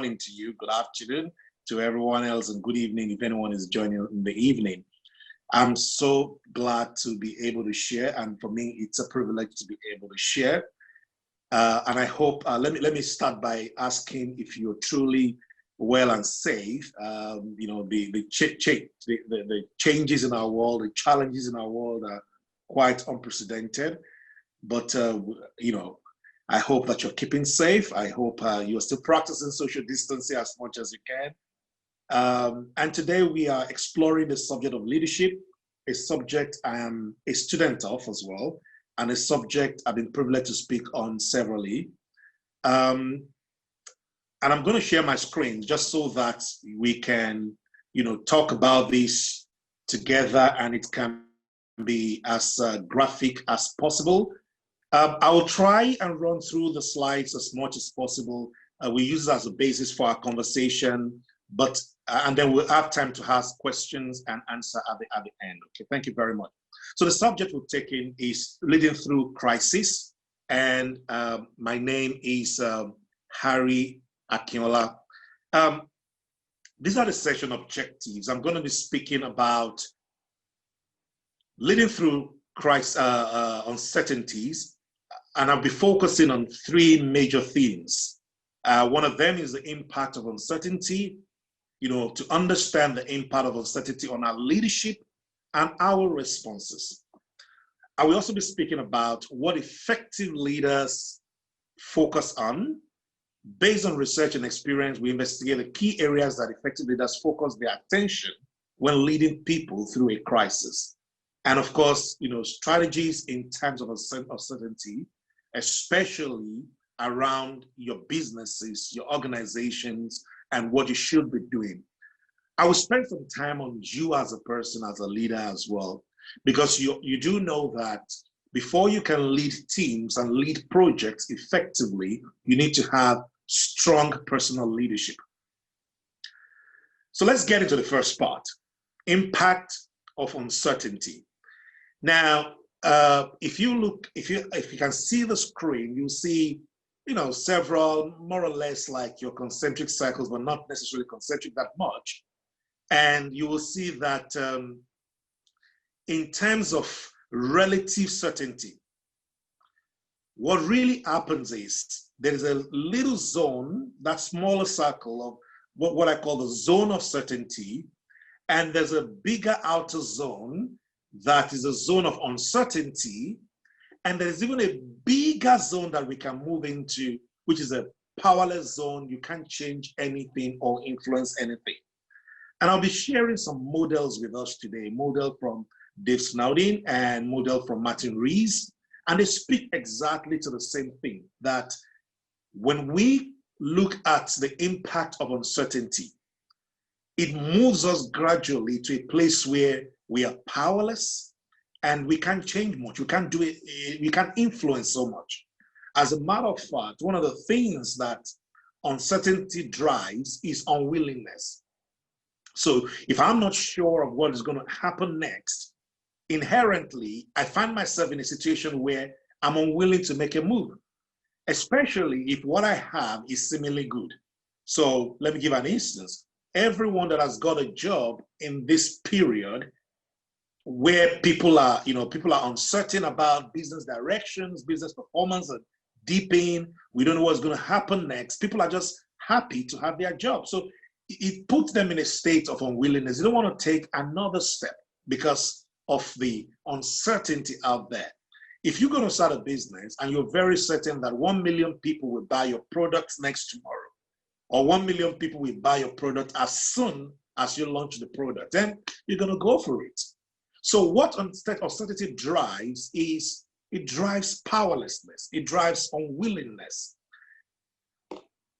morning to you, good afternoon to everyone else, and good evening if anyone is joining in the evening. I'm so glad to be able to share, and for me, it's a privilege to be able to share. And I hope, let me start by asking if you're truly well and safe. You know, the changes in our world, the challenges in our world are quite unprecedented. But, you know, I hope that you're keeping safe. I hope you're still practicing social distancing as much as you can. And today we are exploring the subject of leadership, a subject I am a student of as well, and a subject I've been privileged to speak on severally. And I'm going to share my screen just so that we can, you know, talk about this together and it can be as graphic as possible. I will try and run through the slides as much as possible. We use it as a basis for our conversation, but and then we'll have time to ask questions and answer at the end. Okay, thank you very much. So the subject we've taken is leading through crisis, and my name is Harry Akinola. These are the session objectives. I'm going to be speaking about leading through crisis, uncertainties, and I'll be focusing on three major themes. One of them is the impact of uncertainty, you know, to understand the impact of uncertainty on our leadership and our responses. I will also be speaking about what effective leaders focus on. Based on research and experience, we investigate the key areas that effective leaders focus their attention when leading people through a crisis. And of course, you know, strategies in terms of uncertainty, especially around your businesses, your organizations, and what you should be doing. I will spend some time on you as a person, as a leader as well, because you do know that before you can lead teams and lead projects effectively, you need to have strong personal leadership. So let's get into the first part, impact of uncertainty. Now, if you can see the screen, you'll see, you know, several more or less like your concentric circles, but not necessarily concentric that much. And you will see that in terms of relative certainty, what really happens is there is a little zone, that smaller circle of what I call the zone of certainty, and there's a bigger outer zone that is a zone of uncertainty, and there's even a bigger zone that we can move into, which is a powerless zone. You can't change anything or influence anything. And I'll be sharing some models with us today, model from Dave Snowden and model from Martin Rees, and they speak exactly to the same thing, that when we look at the impact of uncertainty, it moves us gradually to a place where we are powerless and we can't change much. We can't do it, we can't influence so much. As a matter of fact, one of the things that uncertainty drives is unwillingness. So if I'm not sure of what is going to happen next, inherently, I find myself in a situation where I'm unwilling to make a move, especially if what I have is seemingly good. So let me give an instance. Everyone that has got a job in this period where people are uncertain about business directions, business performance, and deepening, we don't know what's going to happen next. People are just happy to have their job. So it puts them in a state of unwillingness. They don't want to take another step because of the uncertainty out there. If you're going to start a business and you're very certain that 1 million people will buy your products next tomorrow, or 1 million people will buy your product as soon as you launch the product, then you're going to go for it. So what uncertainty drives is, it drives powerlessness. It drives unwillingness.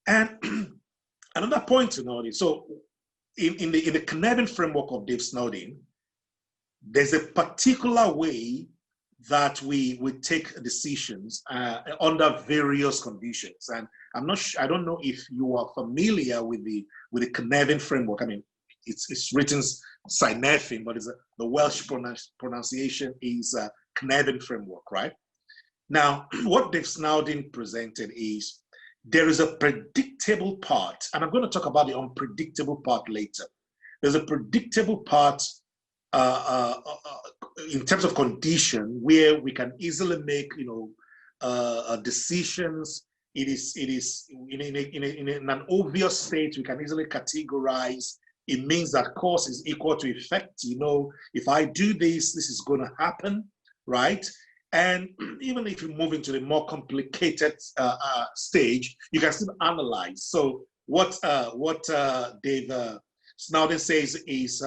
And another point to note is, so in the Canadian framework of Dave Snowden, there's a particular way that we would take decisions under various conditions. And I don't know if you are familiar with the Canadian framework. I mean, it's written Cynefin, but the Welsh pronunciation is Canadian framework, right? Now, what Dave Snowden presented is there is a predictable part, and I'm going to talk about the unpredictable part later. There's a predictable part in terms of condition where we can easily make, decisions. It is in an obvious state. We can easily categorize. It means that cause is equal to effect. If I do this, this is going to happen, right? And even if you move into the more complicated stage, you can still analyze. So what Dave Snowden says is,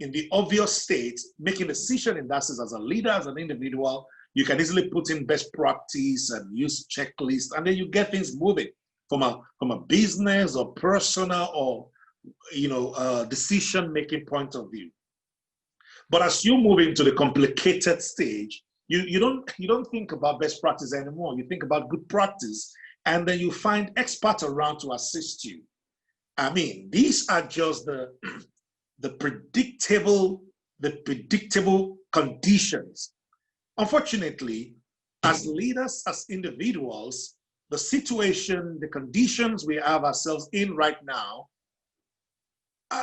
in the obvious state, making a decision in that sense as a leader, as an individual, you can easily put in best practice and use checklists, and then you get things moving from a business or personal or decision-making point of view. But as you move into the complicated stage, you don't think about best practice anymore. You think about good practice, and then you find experts around to assist you. I mean, these are just the predictable conditions. Unfortunately, as leaders, as individuals, the situation, the conditions we have ourselves in right now,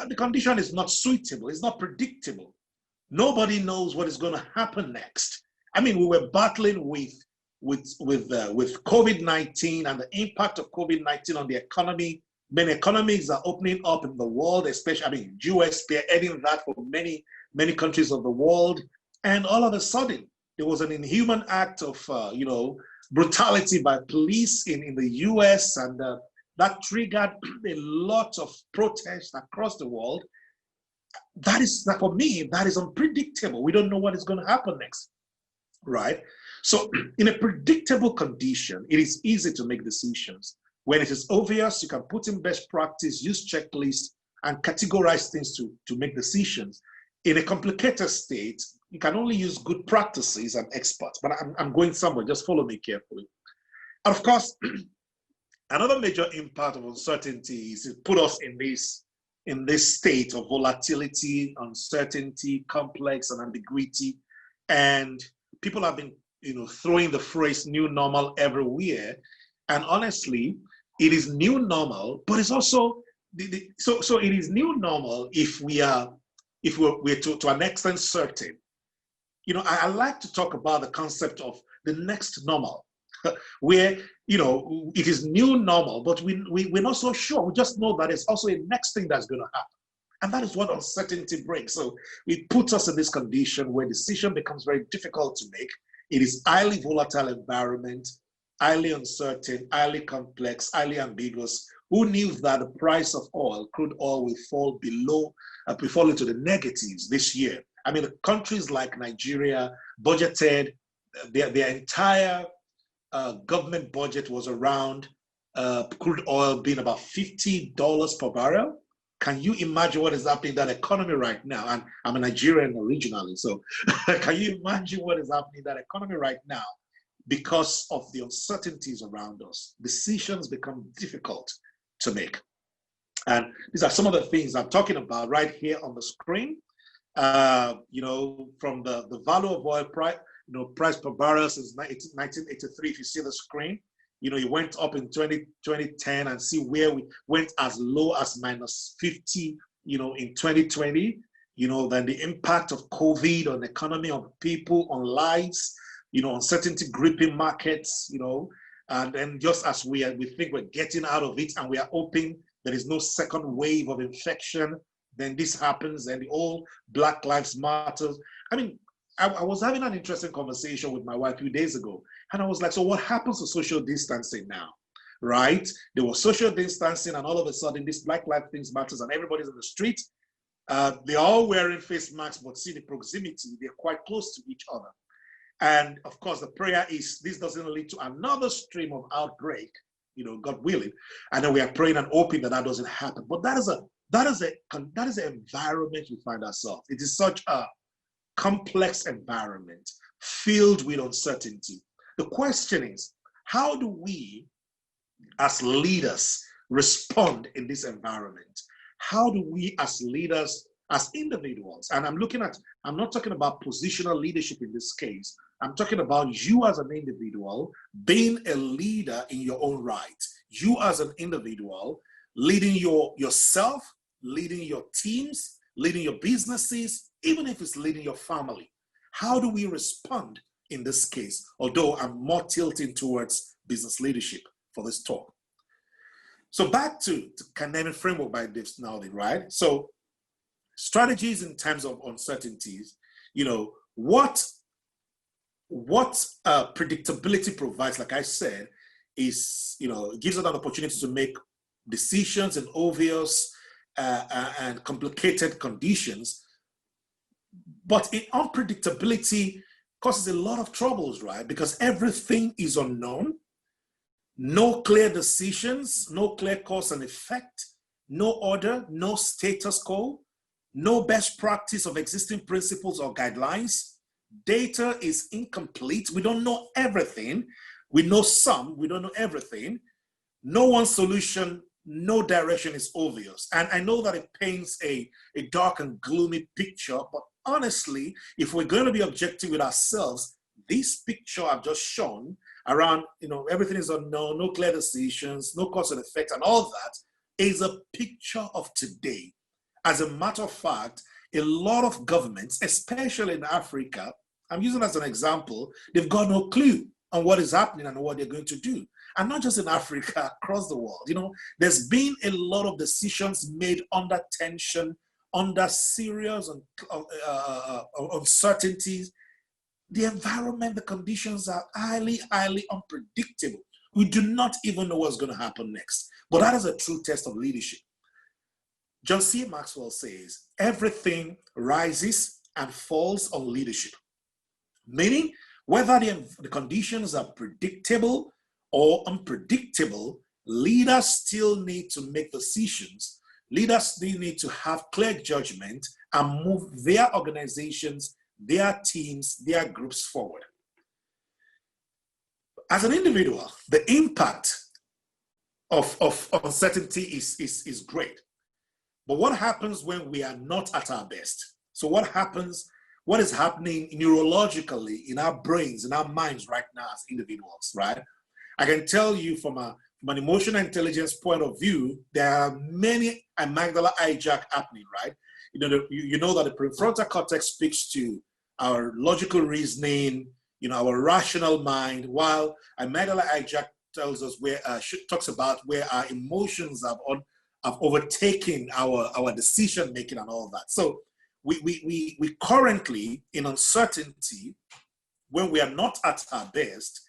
the condition is not suitable. It's not predictable. Nobody knows what is going to happen next. I mean, we were battling with COVID-19 and the impact of COVID-19 on the economy. Many economies are opening up in the world, especially, US spearheading that for many, many countries of the world. And all of a sudden, there was an inhuman act of, brutality by police in the US, and that triggered a lot of protests across the world. For me, that is unpredictable. We don't know what is going to happen next, right? So in a predictable condition, it is easy to make decisions. When it is obvious, you can put in best practice, use checklists, and categorize things to make decisions. In a complicated state, you can only use good practices and experts. But I'm going somewhere, just follow me carefully. And of course, another major impact of uncertainty is it put us in this state of volatility, uncertainty, complex, and ambiguity. And people have been throwing the phrase new normal everywhere. And honestly, it is new normal, but it's also so it is new normal if we're to an extent certain. I like to talk about the concept of the next normal, where it is new normal, but we're not so sure. We just know that it's also a next thing that's going to happen. And that is what uncertainty brings. So it puts us in this condition where decision becomes very difficult to make. It is highly volatile environment, highly uncertain, highly complex, highly ambiguous. Who knew that the price of oil, crude oil, will fall into the negatives this year? I mean, countries like Nigeria budgeted, their entire government budget was around crude oil being about $50 per barrel. Can you imagine what is happening in that economy right now? And I'm a Nigerian originally, so can you imagine what is happening in that economy right now? Because of the uncertainties around us, decisions become difficult to make. And these are some of the things I'm talking about right here on the screen. From the value of oil price, price per barrel since 1983. If you see the screen, it went up in 2010 and see where we went as low as -50, in 2020. Then the impact of COVID on the economy, on people, on lives, uncertainty gripping markets, and then just as we think we're getting out of it and we are hoping there is no second wave of infection, then this happens and the whole Black Lives Matter. I mean, I was having an interesting conversation with my wife a few days ago, and I was like, so what happens to social distancing now, right? There was social distancing, and all of a sudden this Black Lives Matters and everybody's in the street. They're all wearing face masks, but see the proximity, they're quite close to each other. And of course, the prayer is this doesn't lead to another stream of outbreak, God willing. And then we are praying and hoping that doesn't happen. But that is the environment we find ourselves. It is such a complex environment filled with uncertainty. The question is, how do we as leaders respond in this environment? How do we as leaders, as individuals, and I'm not talking about positional leadership in this case, I'm talking about you as an individual being a leader in your own right. You as an individual, leading yourself, leading your teams, leading your businesses, even if it's leading your family. How do we respond in this case? Although I'm more tilting towards business leadership for this talk. So back to Canadian framework by Dave Snowden, right? So strategies in terms of uncertainties, what predictability provides, like I said, is, it gives us an opportunity to make decisions in obvious and complicated conditions. But in unpredictability causes a lot of troubles, right? Because everything is unknown, no clear decisions, no clear cause and effect, no order, no status quo, no best practice of existing principles or guidelines. Data is incomplete. We don't know everything. We know some, we don't know everything. No one solution, no direction is obvious. And I know that it paints a dark and gloomy picture, but honestly, if we're going to be objective with ourselves, this picture I've just shown around, everything is unknown, no clear decisions, no cause and effect, and all that is a picture of today. As a matter of fact, a lot of governments, especially in Africa, I'm using as an example, they've got no clue on what is happening and what they're going to do. And not just in Africa, across the world. There's been a lot of decisions made under tension, under serious uncertainties. The environment, the conditions are highly, highly unpredictable. We do not even know what's going to happen next. But that is a true test of leadership. John C. Maxwell says, everything rises and falls on leadership. Meaning, whether the conditions are predictable or unpredictable, leaders still need to make decisions. Leaders still need to have clear judgment and move their organizations, their teams, their groups forward. As an individual, the impact of uncertainty is great. But what happens when we are not at our best? So what is happening neurologically in our brains, in our minds right now as individuals, right? I can tell you from an emotional intelligence point of view, there are many amygdala hijack happening, right? You know that the prefrontal cortex speaks to our logical reasoning, our rational mind, while amygdala hijack tells us talks about where our emotions have overtaken our decision making and all that. So we currently, in uncertainty, when we are not at our best,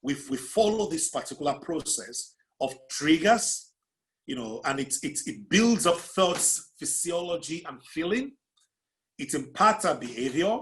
we follow this particular process of triggers, and it builds up thoughts, physiology, and feeling. It impacts our behavior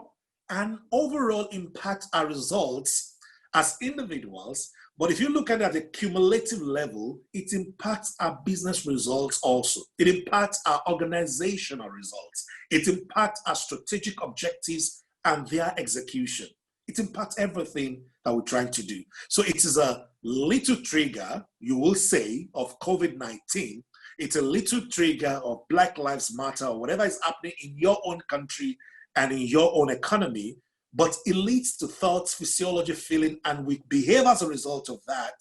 and overall impacts our results as individuals. But if you look at it at a cumulative level, it impacts our business results also. It impacts our organizational results. It impacts our strategic objectives and their execution. It impacts everything that we're trying to do. So it is a little trigger, you will say, of COVID-19. It's a little trigger of Black Lives Matter or whatever is happening in your own country and in your own economy. But it leads to thoughts, physiology, feeling, and we behave as a result of that.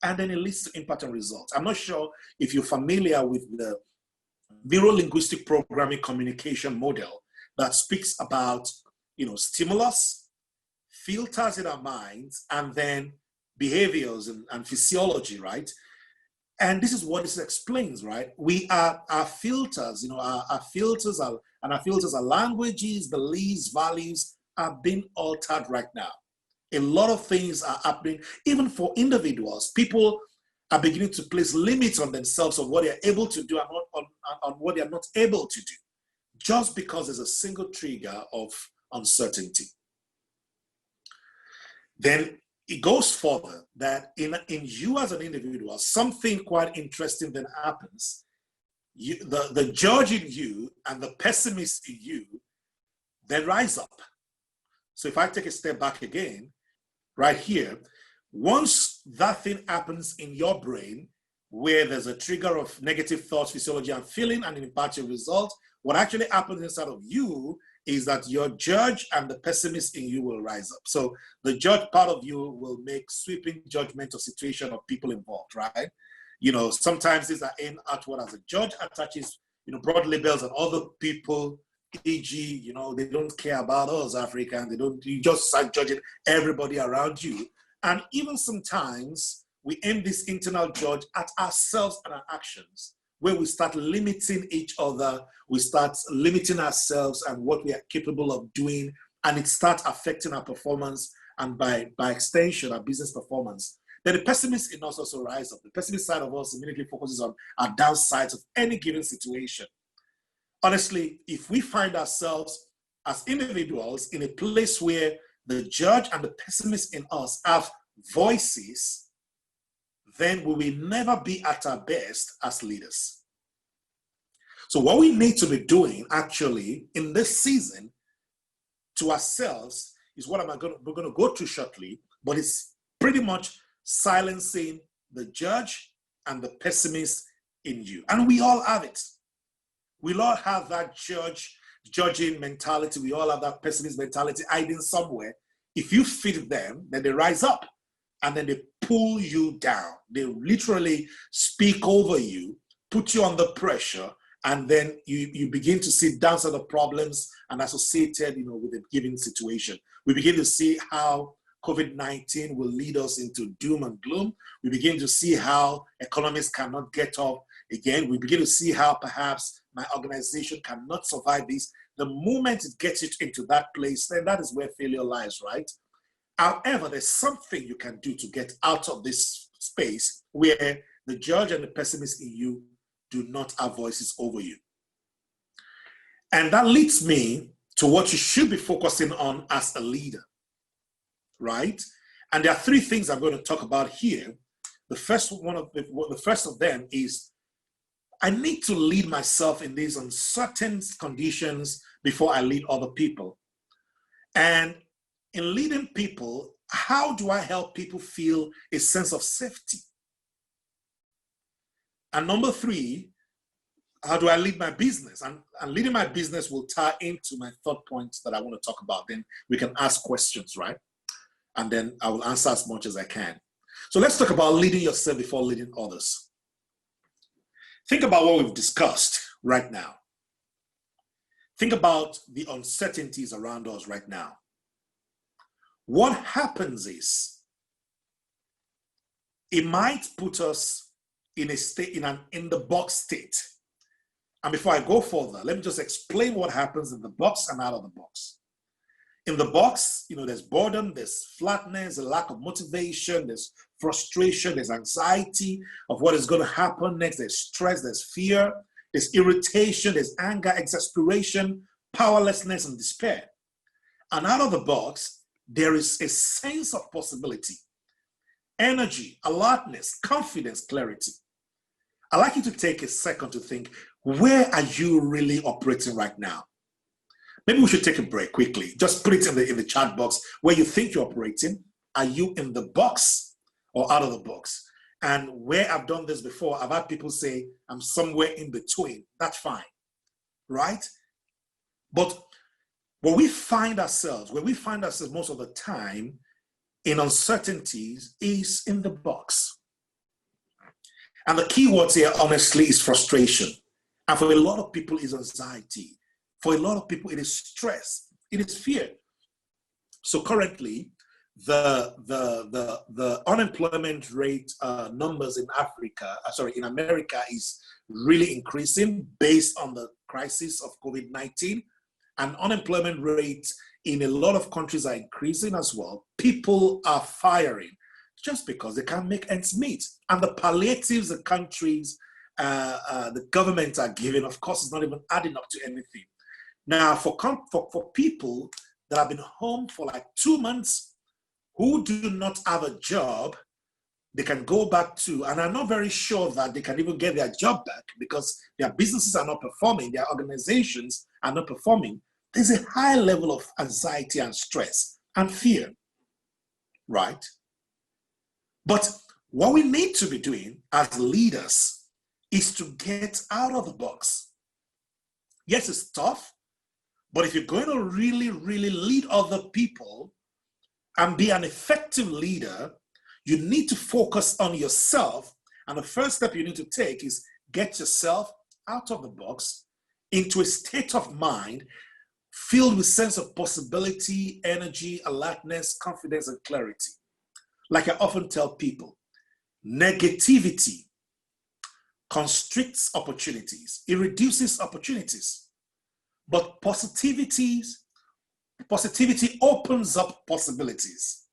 And then it leads to impact and results. I'm not sure if you're familiar with the neuro-linguistic programming communication model that speaks about, stimulus, filters in our minds, and then behaviors and physiology, right? And this is what this explains, right? Our filters, our filters are languages, beliefs, values, are being altered right now. A lot of things are happening, even for individuals. People are beginning to place limits on themselves of what they're able to do and on what they're not able to do, just because there's a single trigger of uncertainty. Then it goes further that in you as an individual, something quite interesting then happens. The judge in you and the pessimist in you then rise up. So if I take a step back again, right here, once that thing happens in your brain, where there's a trigger of negative thoughts, physiology, and feeling, and an impacts your result, what actually happens inside of you is that your judge and the pessimist in you will rise up. So the judge part of you will make sweeping judgment of situation of people involved, right? Sometimes these are aimed at what as a judge attaches, broad labels on other people, e.g., they don't care about us Africans. You just start judging everybody around you. And even sometimes we aim this internal judge at ourselves and our actions, where we start limiting each other, we start limiting ourselves and what we are capable of doing, and it starts affecting our performance and by extension, our business performance. Then the pessimist in us also rise up. The pessimist side of us immediately focuses on our downsides of any given situation. Honestly, if we find ourselves as individuals in a place where the judge and the pessimist in us have voices, then we will never be at our best as leaders. So what we need to be doing actually in this season to ourselves is what we're going to go through shortly, but it's pretty much silencing the judge and the pessimist in you. And we all have it. We all have that judging mentality. We all have that pessimist mentality hiding somewhere. If you feed them, then they rise up and then they pull you down. They literally speak over you, put you under pressure, and then you begin to see downside of problems and associated, with a given situation. We begin to see how COVID-19 will lead us into doom and gloom. We begin to see how economies cannot get up again. We begin to see how perhaps my organization cannot survive this. The moment it gets it into that place, then that is where failure lies, right? However, there's something you can do to get out of this space where the judge and the pessimist in you do not have voices over you. And that leads me to what you should be focusing on as a leader, right? And there are three things I'm going to talk about here. The first of them is I need to lead myself in these uncertain conditions before I lead other people. And in leading people, how do I help people feel a sense of safety? And number three, how do I lead my business? And leading my business will tie into my third point that I want to talk about. Then we can ask questions, right? And then I will answer as much as I can. So let's talk about leading yourself before leading others. Think about what we've discussed right now. Think about the uncertainties around us right now. What happens is it might put us in a state, in the box state. And before I go further, let me just explain what happens in the box and out of the box. In the box, there's boredom, there's flatness, a lack of motivation, there's frustration, there's anxiety of what is going to happen next, there's stress, there's fear, there's irritation, there's anger, exasperation, powerlessness, and despair. And out of the box, there is a sense of possibility, energy, alertness, confidence, clarity. I'd like you to take a second to think, where are you really operating right now? Maybe we should take a break quickly. Just put it in the chat box where you think you're operating. Are you in the box or out of the box? And where I've done this before, I've had people say, I'm somewhere in between. That's fine, right? But where we find ourselves most of the time in uncertainties is in the box. And the key words here, honestly, is frustration. And for a lot of people, it's anxiety. For a lot of people, it is stress. It is fear. So currently, the unemployment rate numbers in America is really increasing based on the crisis of COVID-19. And unemployment rates in a lot of countries are increasing as well. People are firing just because they can't make ends meet. And the palliatives the countries, the government are giving, of course, is not even adding up to anything. Now, for people that have been home for like 2 months, who do not have a job, they can go back to, and I'm not very sure that they can even get their job back because their businesses are not performing, their organizations are not performing. There's a high level of anxiety and stress and fear, right? But what we need to be doing as leaders is to get out of the box. Yes, it's tough, but if you're going to really, really lead other people and be an effective leader, you need to focus on yourself And the first step you need to take is get yourself out of the box into a state of mind filled with sense of possibility, energy, alertness, confidence, and clarity. Like I often tell people, negativity constricts opportunities. It reduces opportunities. But positivity opens up possibilities.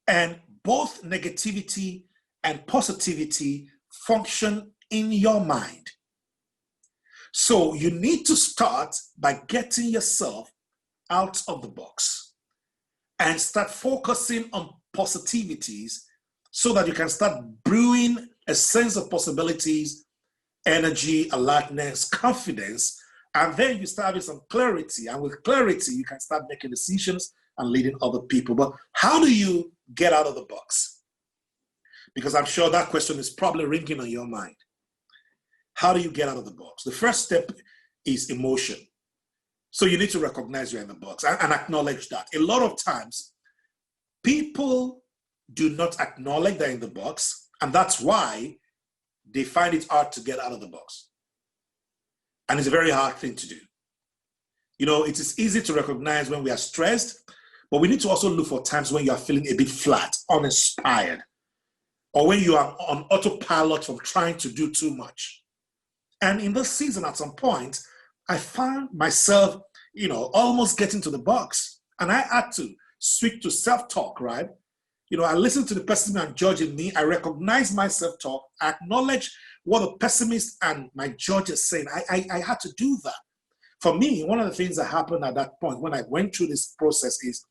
And both negativity and positivity function in your mind. So you need to start by getting yourself out of the box and start focusing on positivities so that you can start brewing a sense of possibilities, energy, alertness, confidence, and then you start having some clarity. And with clarity, you can start making decisions and leading other people. But how do you get out of the box? Because I'm sure that question is probably ringing on your mind. How do you get out of the box? The first step is emotion. So you need to recognize you're in the box and acknowledge that. A lot of times, people do not acknowledge they're in the box, and that's why they find it hard to get out of the box. And it's a very hard thing to do. You know, it is easy to recognize when we are stressed, but we need to also look for times when you are feeling a bit flat, uninspired, or when you are on autopilot from trying to do too much. And in this season, at some point, I found myself, you know, almost getting to the box. And I had to switch to self-talk, right? You know, I listen to the pessimist and judge in me. I recognize my self-talk. I acknowledge what the pessimist and my judge is saying. I had to do that. For me, one of the things that happened at that point when I went through this process is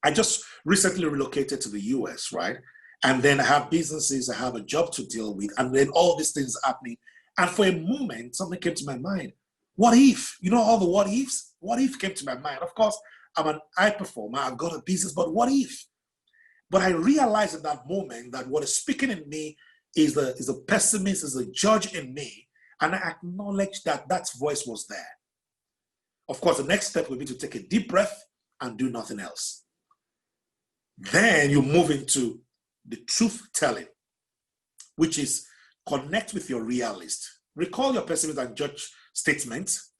I just recently relocated to the US, right? And then I have businesses, I have a job to deal with, and then all these things happening. And for a moment, something came to my mind. What if? You know all the what ifs? What if came to my mind? Of course, I'm an high performer, I've got a business, but what if? But I realized at that moment that what is speaking in me is the pessimist, is the judge in me. And I acknowledged that that voice was there. Of course, the next step would be to take a deep breath and do nothing else. Then you move into the truth telling, which is connect with your realist. Recall your pessimist and judge statements,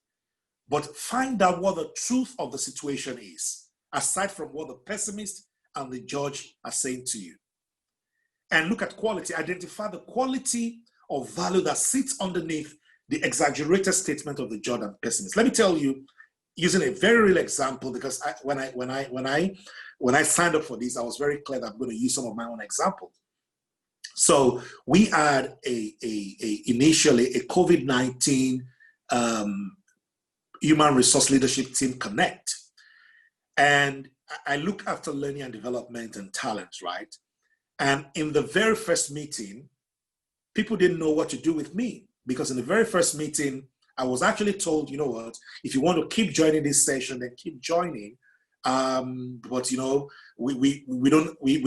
but find out what the truth of the situation is, aside from what the pessimist and the judge are saying to you. And look at quality. Identify the quality of value that sits underneath the exaggerated statement of the judge and pessimist. Let me tell you, using a very real example, because when I signed up for this, I was very clear that I'm going to use some of my own examples. So we had initially a COVID-19 human resource leadership team connect. And I look after learning and development and talents, right? And in the very first meeting, people didn't know what to do with me, because in the very first meeting, I was actually told, you know what, if you want to keep joining this session, then keep joining. But you know, we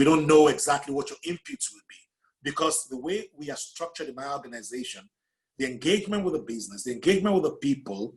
don't know exactly what your inputs will be, because the way we are structured in my organization, the engagement with the business, the engagement with the people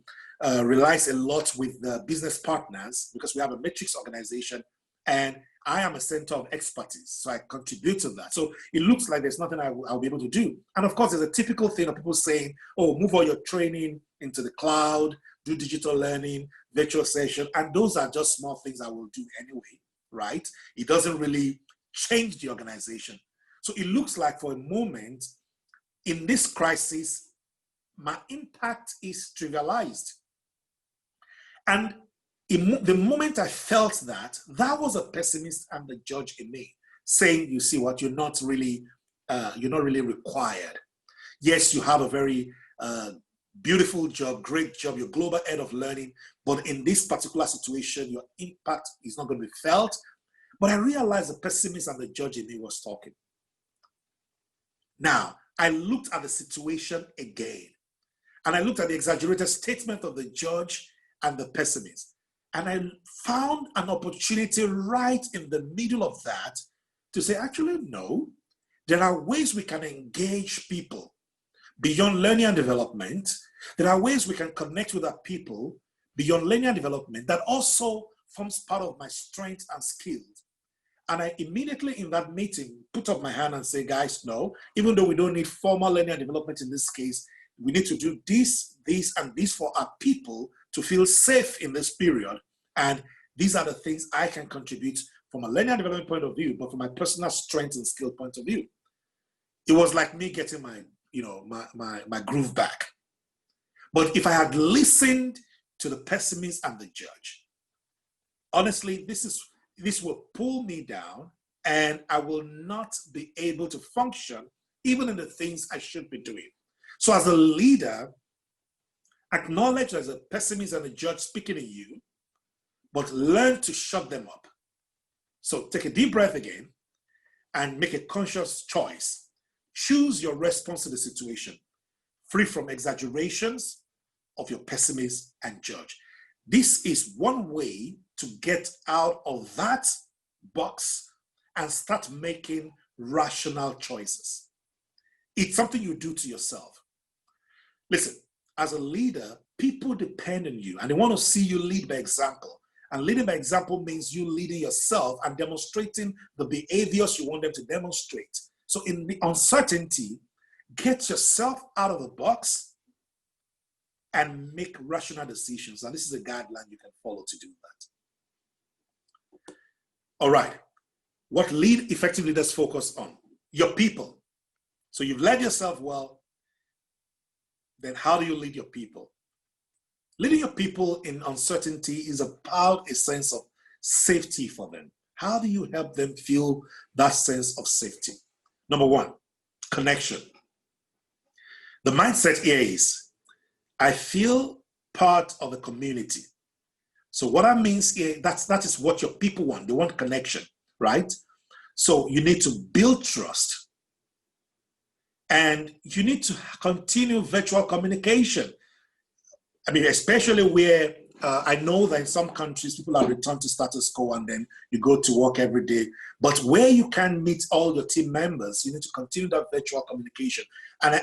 relies a lot with the business partners, because we have a matrix organization, and I am a center of expertise, so I contribute to that. So it looks like there's nothing I'll be able to do. And of course, there's a typical thing of people saying, oh, move all your training into the cloud, do digital learning, virtual session, and those are just small things I will do anyway, right? It doesn't really change the organization. So it looks like for a moment, in this crisis, my impact is trivialized. And the moment I felt that, that was a pessimist and the judge in me saying, you see what, you're not really required. Yes, you have a very beautiful job, great job, you're global head of learning, but in this particular situation, your impact is not going to be felt. But I realized the pessimist and the judge in me was talking. Now, I looked at the situation again, and I looked at the exaggerated statement of the judge and the pessimist. And I found an opportunity right in the middle of that to say, actually, no, there are ways we can engage people beyond learning and development. There are ways we can connect with our people beyond learning and development that also forms part of my strengths and skills. And I immediately in that meeting put up my hand and say, guys, no, even though we don't need formal learning and development in this case, we need to do this, and this for our people to feel safe in this period. And these are the things I can contribute from a learning and development point of view, but from my personal strength and skill point of view. It was like me getting my, my groove back. But if I had listened to the pessimist and the judge, honestly, this will pull me down, and I will not be able to function even in the things I should be doing. So as a leader, acknowledge there's a pessimist and a judge speaking in you, but learn to shut them up. So take a deep breath again and make a conscious choice. Choose your response to the situation, free from exaggerations of your pessimist and judge. This is one way to get out of that box and start making rational choices. It's something you do to yourself. Listen, as a leader, people depend on you and they want to see you lead by example. And leading by example means you leading yourself and demonstrating the behaviors you want them to demonstrate. So in the uncertainty, get yourself out of the box and make rational decisions. And this is a guideline you can follow to do that. All right. What effective leaders focus on? Your people. So you've led yourself well. Then how do you lead your people? Leading your people in uncertainty is about a sense of safety for them. How do you help them feel that sense of safety? Number one, connection. The mindset here is, I feel part of a community. So what that means here, that is what your people want. They want connection, right? So you need to build trust. And you need to continue virtual communication. I mean, especially where I know that in some countries, people are returned to status quo and then you go to work every day. But where you can meet all your team members, you need to continue that virtual communication. And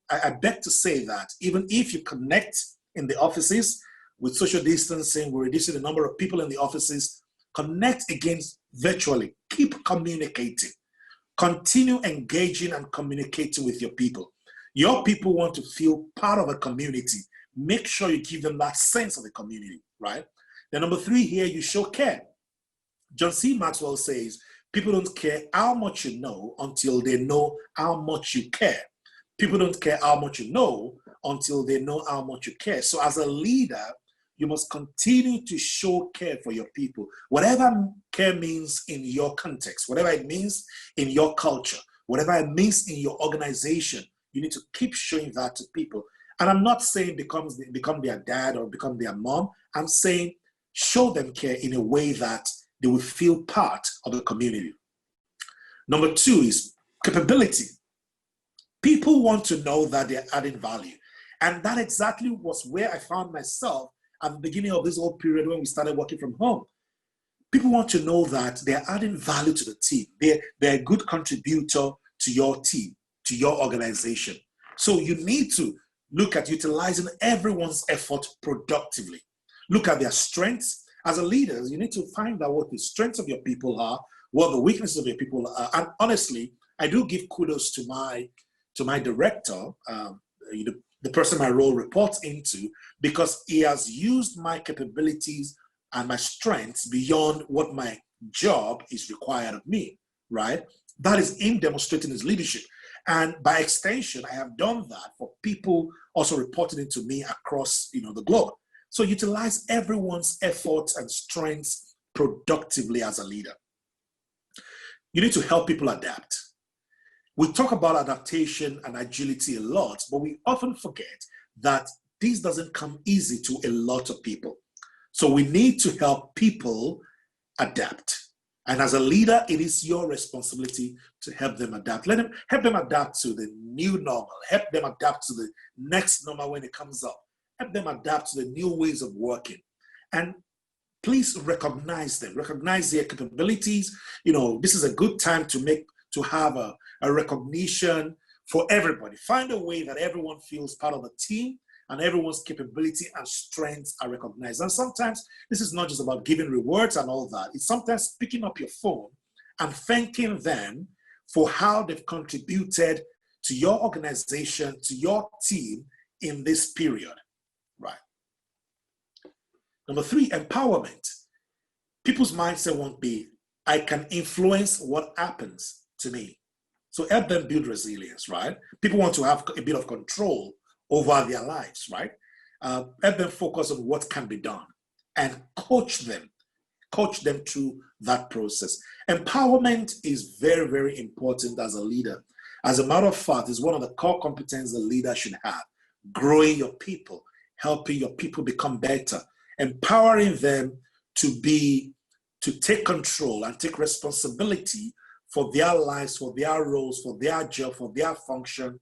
I beg to say that even if you connect in the offices with social distancing, we're reducing the number of people in the offices, connect again virtually. Keep communicating. Continue engaging and communicating with your people. Your people want to feel part of a community. Make sure you give them that sense of the community, right? Then number three here, you show care. John C. Maxwell says, people don't care how much you know until they know how much you care. People don't care how much you know until they know how much you care. So as a leader, you must continue to show care for your people. Whatever care means in your context, whatever it means in your culture, whatever it means in your organization, you need to keep showing that to people. And I'm not saying become their dad or become their mom. I'm saying show them care in a way that they will feel part of the community. Number two is capability. People want to know that they're adding value. And that exactly was where I found myself at the beginning of this whole period when we started working from home. People want to know that they're adding value to the team. They're a good contributor to your team, to your organization. So you need to look at utilizing everyone's effort productively. Look at their strengths. As a leader, you need to find out what the strengths of your people are, what the weaknesses of your people are. And honestly, I do give kudos to my director, the person my role reports into, because he has used my capabilities and my strengths beyond what my job is required of me, right? That is him demonstrating his leadership. And by extension, I have done that for people also reporting into me across the globe. So utilize everyone's efforts and strengths productively as a leader. You need to help people adapt. We talk about adaptation and agility a lot, but we often forget that this doesn't come easy to a lot of people. So we need to help people adapt. And as a leader, it is your responsibility to help them adapt. Help them adapt to the new normal. Help them adapt to the next normal when it comes up. Help them adapt to the new ways of working. And please recognize them. Recognize their capabilities. This is a good time to have a recognition for everybody. Find a way that everyone feels part of the team and everyone's capability and strengths are recognized. And sometimes this is not just about giving rewards and all that. It's sometimes picking up your phone and thanking them for how they've contributed to your organization, to your team in this period, right? Number 3, empowerment. People's mindset won't be, I can influence what happens to me. So help them build resilience, right? People want to have a bit of control over their lives, right? Help them focus on what can be done and coach them through that process. Empowerment is very, very important as a leader. As a matter of fact, it's one of the core competencies a leader should have. Growing your people, helping your people become better, empowering them to take control and take responsibility for their lives, for their roles, for their job, for their function.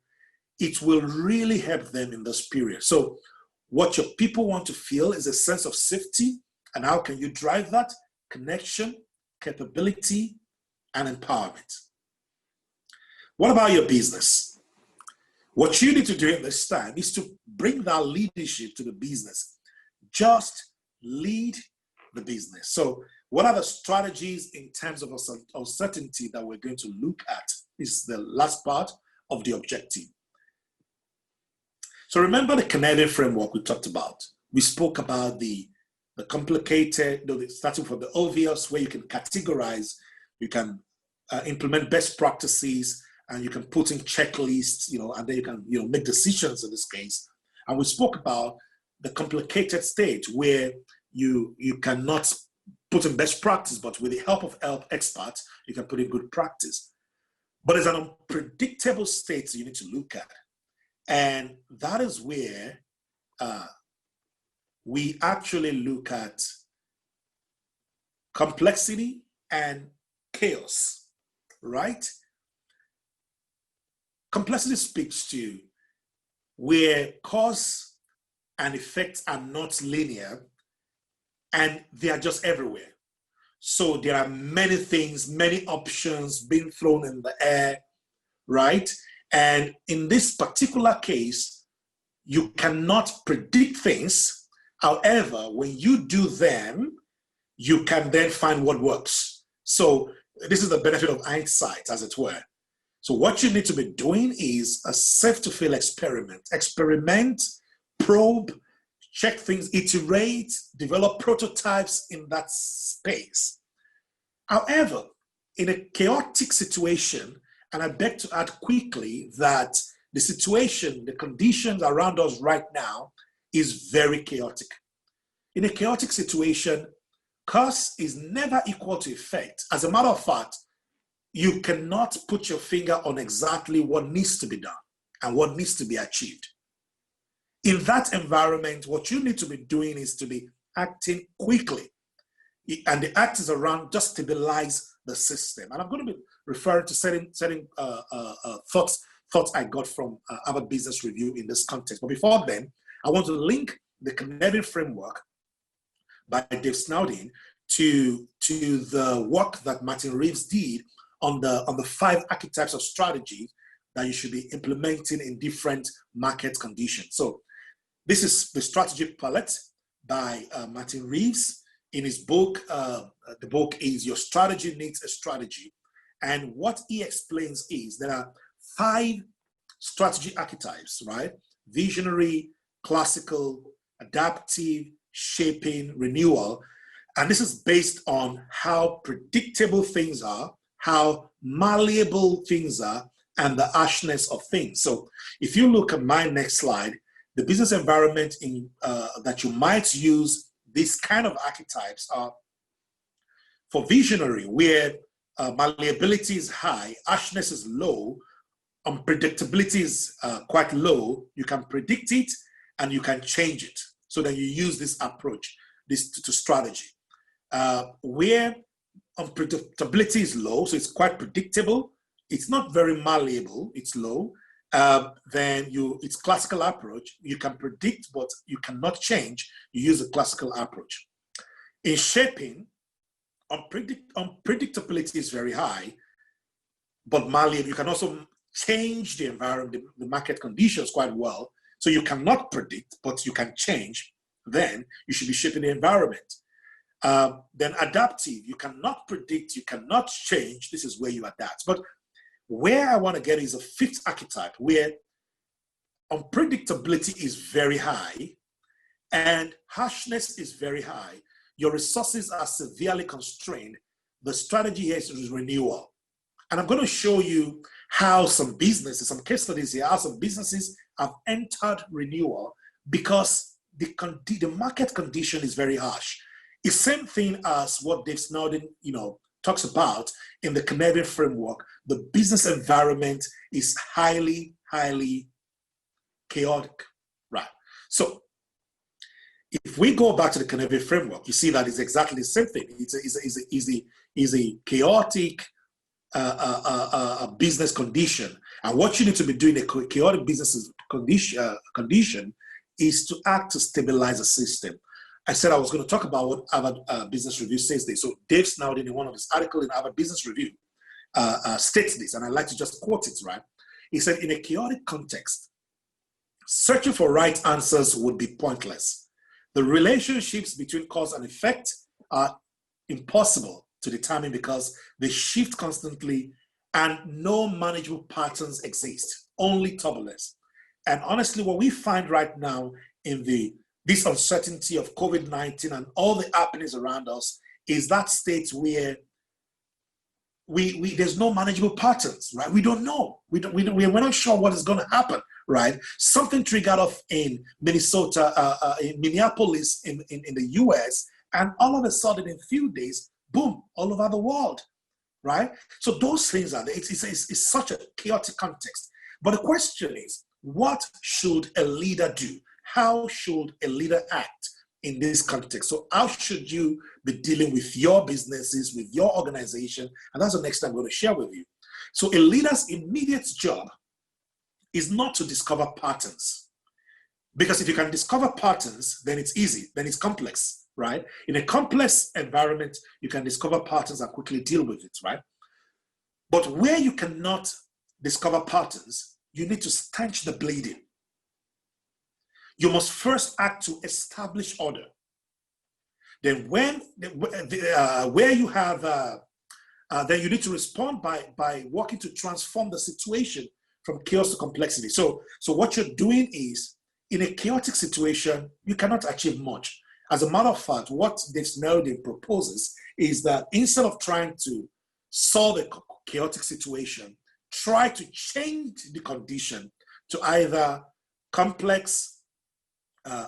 It will really help them in this period. So what your people want to feel is a sense of safety. And how can you drive that? Connection, capability, and empowerment. What about your business? What you need to do at this time is to bring that leadership to the business. Just lead the business. So what are the strategies in terms of uncertainty that we're going to look at? Is the last part of the objective. So remember the Canadian framework we talked about. We spoke about the complicated, starting from the obvious, where you can categorize, you can implement best practices, and you can put in checklists, and then you can, make decisions in this case. And we spoke about the complicated stage where you cannot put in best practice, but with the help of experts, you can put in good practice. But there's an unpredictable state you need to look at. And that is where we actually look at complexity and chaos, right? Complexity speaks to where cause and effect are not linear and they are just everywhere. So there are many things, many options being thrown in the air, right? And in this particular case, you cannot predict things. However, when you do them, you can then find what works. So this is the benefit of hindsight, as it were. So what you need to be doing is a safe-to-fail experiment. Experiment, probe, check things, iterate, develop prototypes in that space. However, in a chaotic situation, and I beg to add quickly that the situation, the conditions around us right now is very chaotic. In a chaotic situation, cause is never equal to effect. As a matter of fact, you cannot put your finger on exactly what needs to be done and what needs to be achieved. In that environment, what you need to be doing is to be acting quickly. And the act is around just stabilize the system. And I'm going to be referring to certain thoughts I got from Harvard Business Review in this context. But before then, I want to link the Canadian framework by Dave Snowden to the work that Martin Reeves did on the 5 archetypes of strategy that you should be implementing in different market conditions. So this is the strategy palette by Martin Reeves. In his book, the book is Your Strategy Needs a Strategy. And what he explains is there are 5 strategy archetypes, right? Visionary, classical, adaptive, shaping, renewal. And this is based on how predictable things are, how malleable things are, and the harshness of things. So if you look at my next slide, the business environment that you might use these kind of archetypes are for visionary, where malleability is high, harshness is low, unpredictability is quite low. You can predict it and you can change it. So then you use this approach, this to strategy. Where unpredictability is low, so it's quite predictable. It's not very malleable, it's low. Then it's classical approach. You can predict, but you cannot change. You use a classical approach. In shaping, unpredictability is very high, but malleable. You can also change the environment, the market conditions quite well. So you cannot predict, but you can change. Then you should be shaping the environment. Then adaptive, you cannot predict, you cannot change. This is where you adapt. But where I want to get is a fifth archetype where unpredictability is very high and harshness is very high. Your resources are severely constrained. The strategy here is renewal. And I'm going to show you how some businesses, some case studies here, how some businesses have entered renewal because the market condition is very harsh. It's the same thing as what Dave Snowden, talks about in the Canadian framework. The business environment is highly, highly chaotic, right? So if we go back to the Canadian framework, you see that it's exactly the same thing. It's a chaotic business condition. And what you need to be doing in a chaotic business condition is to act to stabilize the system. I said I was going to talk about what Harvard Business Review says this. So Dave Snowden, in one of his articles in Harvard Business Review, states this, and I'd like to just quote it, right? He said, in a chaotic context, searching for right answers would be pointless. The relationships between cause and effect are impossible to determine because they shift constantly and no manageable patterns exist, only turbulence. And honestly, what we find right now in this uncertainty of COVID-19 and all the happenings around us is that state where there's no manageable patterns, right? We don't know. We're not sure what is going to happen, right? Something triggered off in Minnesota, in Minneapolis, in the US, and all of a sudden, in a few days, boom, all over the world, right? So those things it's such a chaotic context. But the question is, what should a leader do? How should a leader act in this context? So how should you be dealing with your businesses, with your organization? And that's the next thing I'm going to share with you. So a leader's immediate job is not to discover patterns. Because if you can discover patterns, then it's easy, then it's complex, right? In a complex environment, you can discover patterns and quickly deal with it, right? But where you cannot discover patterns, you need to stanch the bleeding. You must first act to establish order. Then where you have, then you need to respond by working to transform the situation from chaos to complexity. So what you're doing is, in a chaotic situation, you cannot achieve much. As a matter of fact, what Dave Snowden proposes is that instead of trying to solve a chaotic situation, try to change the condition to either complex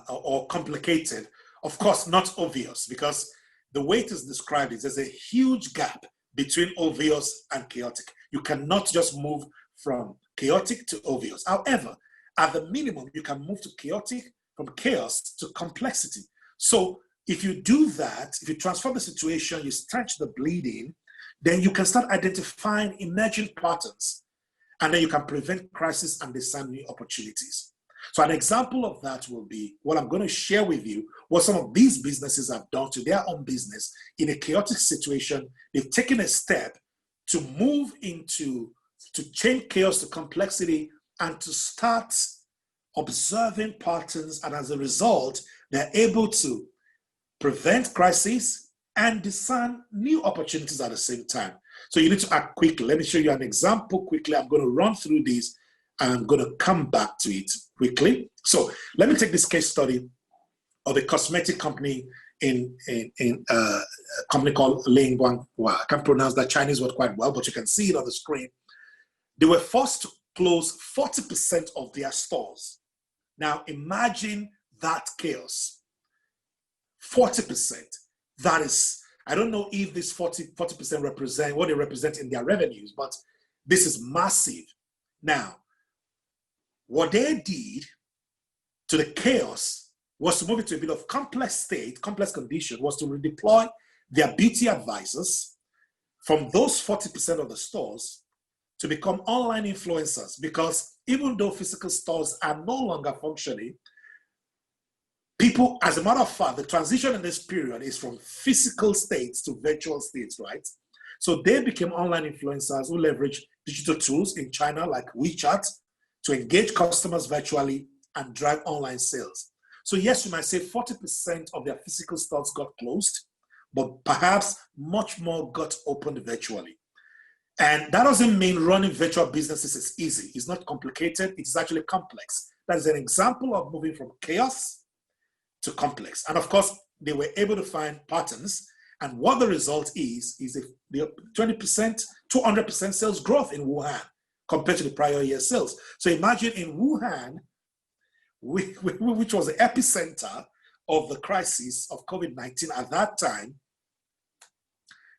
or complicated. Of course, not obvious, because the way it is described is there's a huge gap between obvious and chaotic. You cannot just move from chaotic to obvious. However, at the minimum, you can move to chaotic, from chaos to complexity. So if you do that, if you transform the situation, you stanch the bleeding, then you can start identifying emerging patterns, and then you can prevent crisis and discern new opportunities. So an example of that will be what I'm going to share with you, what some of these businesses have done to their own business in a chaotic situation. They've taken a step to move to change chaos to complexity and to start observing patterns. And as a result, they're able to prevent crises and discern new opportunities at the same time. So you need to act quickly. Let me show you an example quickly. I'm going to run through this and I'm going to come back to it quickly. So let me take this case study of a cosmetic company in a company called Ling Guang. I can't pronounce that Chinese word quite well, but you can see it on the screen. They were forced to close 40% of their stores. Now imagine that chaos. 40%. That is, I don't know if this 40% represent what they represent in their revenues, but this is massive. Now, what they did to the chaos was to move it to a bit of complex state, complex condition, was to redeploy their beauty advisors from those 40% of the stores to become online influencers, because even though physical stores are no longer functioning, people, as a matter of fact, the transition in this period is from physical states to virtual states, right? So they became online influencers who leverage digital tools in China like WeChat to engage customers virtually and drive online sales. So yes, you might say 40% of their physical stores got closed, but perhaps much more got opened virtually. And that doesn't mean running virtual businesses is easy. It's not complicated. It's actually complex. That is an example of moving from chaos to complex. And of course, they were able to find patterns. And what the result is the 20%, 200% sales growth in Wuhan compared to the prior year sales. So imagine in Wuhan, which was the epicenter of the crisis of COVID-19 at that time,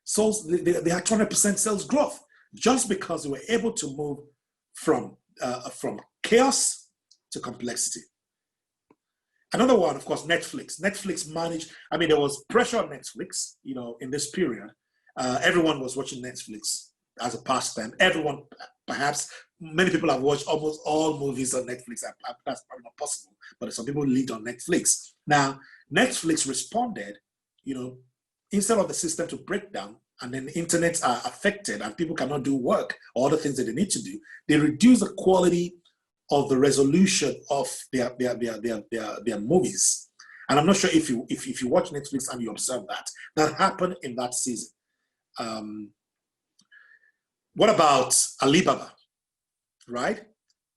so they had 200% sales growth just because they were able to move from chaos to complexity. Another one, of course, Netflix. Netflix managed, there was pressure on Netflix, in this period. Everyone was watching Netflix as a pastime. Everyone, perhaps, many people have watched almost all movies on Netflix. That's probably not possible, but some people lived on Netflix. Now, Netflix responded, instead of the system to break down, and then the internet are affected and people cannot do work or other things that they need to do, they reduce the quality of the resolution of their movies. And I'm not sure if you watch Netflix and you observe that happened in that season. What about Alibaba, right?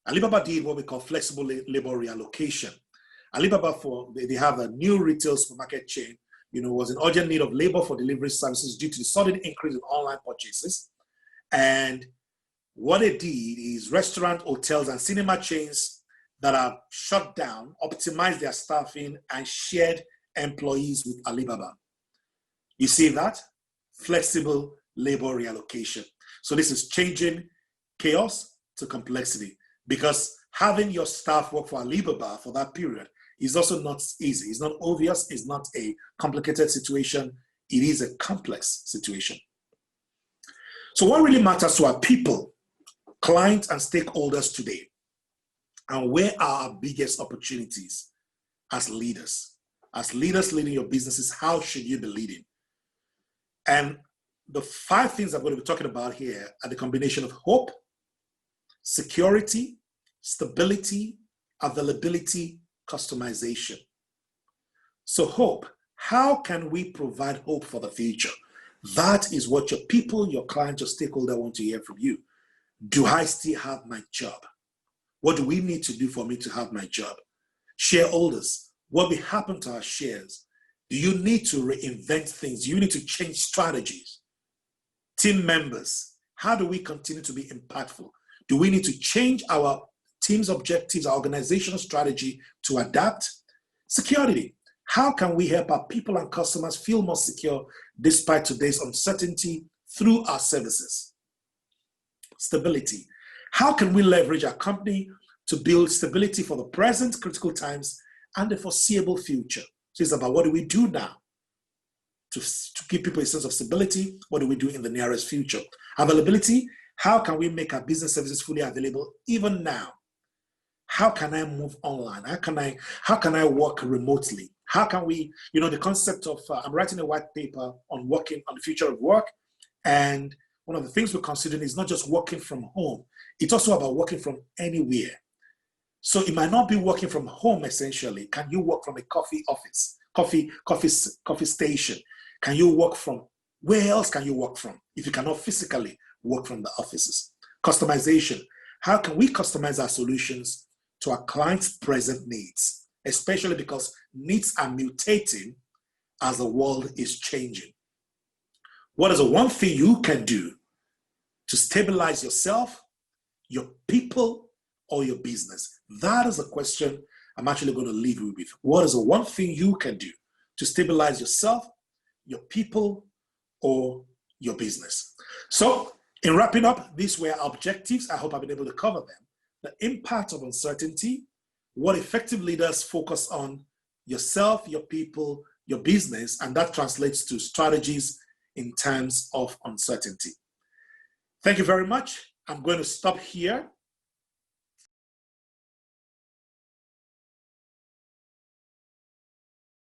Alibaba did what we call flexible labor reallocation. Alibaba, they have a new retail supermarket chain, was in urgent need of labor for delivery services due to the sudden increase in online purchases. And what they did is restaurant, hotels, and cinema chains that are shut down optimized their staffing and shared employees with Alibaba. You see that? Flexible labor reallocation. So this is changing chaos to complexity, because having your staff work for Alibaba for that period is also not easy. It's not obvious. It's not a complicated situation. It is a complex situation. So what really matters to our people, clients, and stakeholders today? And where are our biggest opportunities as leaders? As leaders leading your businesses, how should you be leading? And the 5 things I'm going to be talking about here are the combination of hope, security, stability, availability, customization. So hope, how can we provide hope for the future? That is what your people, your clients, your stakeholder want to hear from you. Do I still have my job? What do we need to do for me to have my job? Shareholders, what will happen to our shares? Do you need to reinvent things? Do you need to change strategies? Team members, how do we continue to be impactful? Do we need to change our team's objectives, our organizational strategy to adapt? Security, how can we help our people and customers feel more secure despite today's uncertainty through our services? Stability, how can we leverage our company to build stability for the present critical times and the foreseeable future? So it's about what do we do now to give people a sense of stability? What do we do in the nearest future? Availability, how can we make our business services fully available even now? How can I move online? How can I work remotely? How can we, the concept of, I'm writing a white paper on working on the future of work. And one of the things we're considering is not just working from home. It's also about working from anywhere. So it might not be working from home essentially. Can you work from a coffee office, coffee station? Can you work from, where else can you work from if you cannot physically work from the offices? Customization. How can we customize our solutions to our clients' present needs, especially because needs are mutating as the world is changing? What is the one thing you can do to stabilize yourself, your people, or your business? That is a question I'm actually going to leave you with. What is the one thing you can do to stabilize yourself, your people, or your business? So in wrapping up, these were our objectives. I hope I've been able to cover them. The impact of uncertainty, what effective leaders focus on yourself, your people, your business, and that translates to strategies in times of uncertainty. Thank you very much. I'm going to stop here